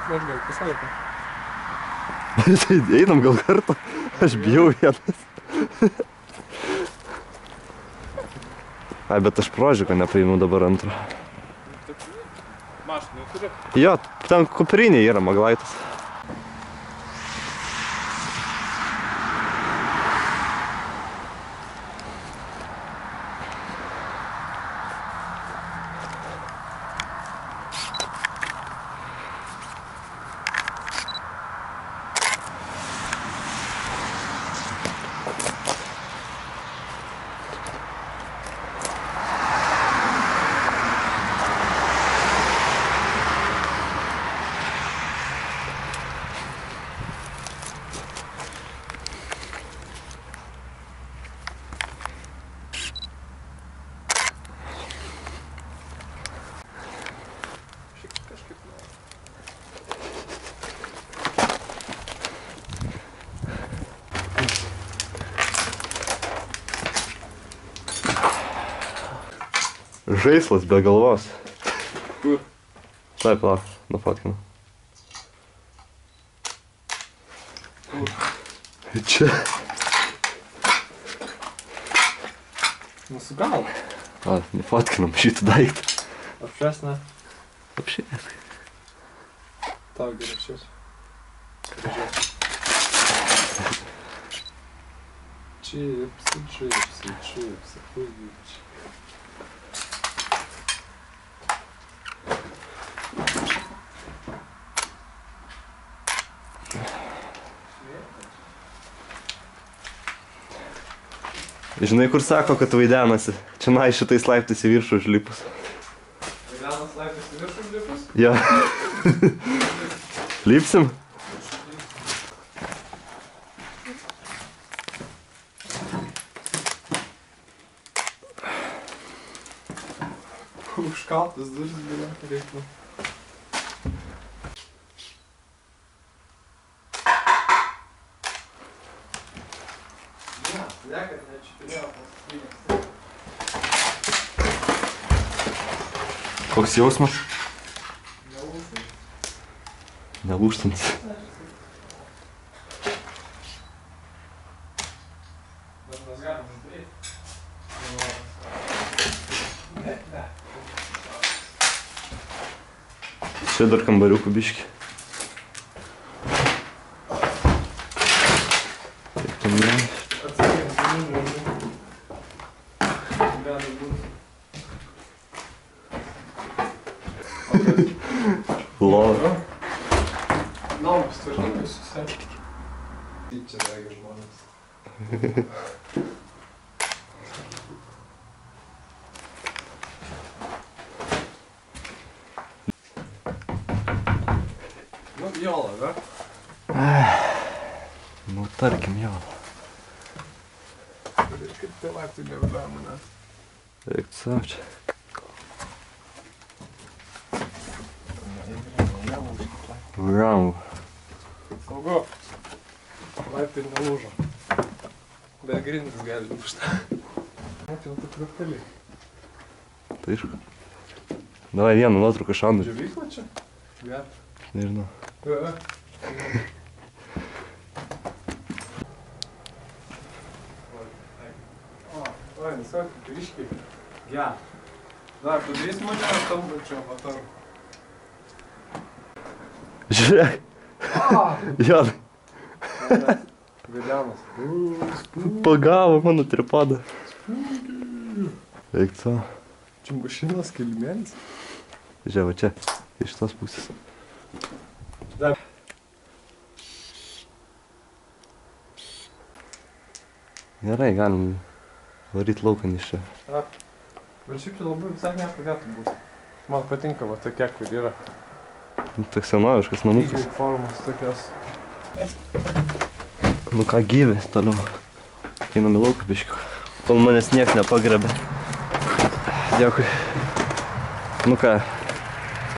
Aš gal pasakau. Einam gal kartą. Aš bijau vienas. Ai, bet aš prožiko nepriimu dabar antro. Mašinų turi? Jo, ten kuprinė yra Maglaitas. Žaislas be galvos. Kur? Taip, lauk, nufotkinu. Kur? Čia. Mūsų galva. A, nufotkinam šitą daiktą. Apšesnė. Apšės. Tau gerai šios. Gražiai. Čipsi, čipsi, čipsi, puikiai. Žinai, kur sako, kad vaidenasi? Čia nai šitais laiptais į viršų užlipus. Vaidenas laiptais į viršų užlipus? Jo. Lipsim? Užkaltas duris galėtų reiktų. Koks jausmas? Nelūžtants. Bet mes galim uždaryti. Čia dar kambariukų biški. Lova. Namas tvarkingai susiekti. Kaip čia degė žmonės. Nu, jola, ne? Nu, tarkim, jola. Ir kaip tai laiptai nevedėjo mane. Reiktų savo čia. Bravo. Saugu. Laiptai nelūžo. Bet grindis gali lūžti. Net jau tu krapteliai. Tai aišku. Davai vieną nuotrauką šandu. Džiavyklą čia? Gert. Nežinau. Oi, nesako, kryškiai. Gert. Dar, padarys mane tambančio motorų. Žiūrėk. Jonai. Vaidenas. Pagavo mano tripodą. Eik savo. Čia mašinos kilimėlis. Žiūrėk, va čia. Iš tos pusės. Dar. Gerai, galim varyt laukan iš čia. Bet šiaip čia labai visai nepradėtų būti. Man patinka va tokia, kur yra. Toks senoviškas namukas. Lygiai formos tokios. Nu ką gyvės toliau. Einam į lauką biškiu. Kol manęs nieks nepagrebė. Dėkui. Nu ką,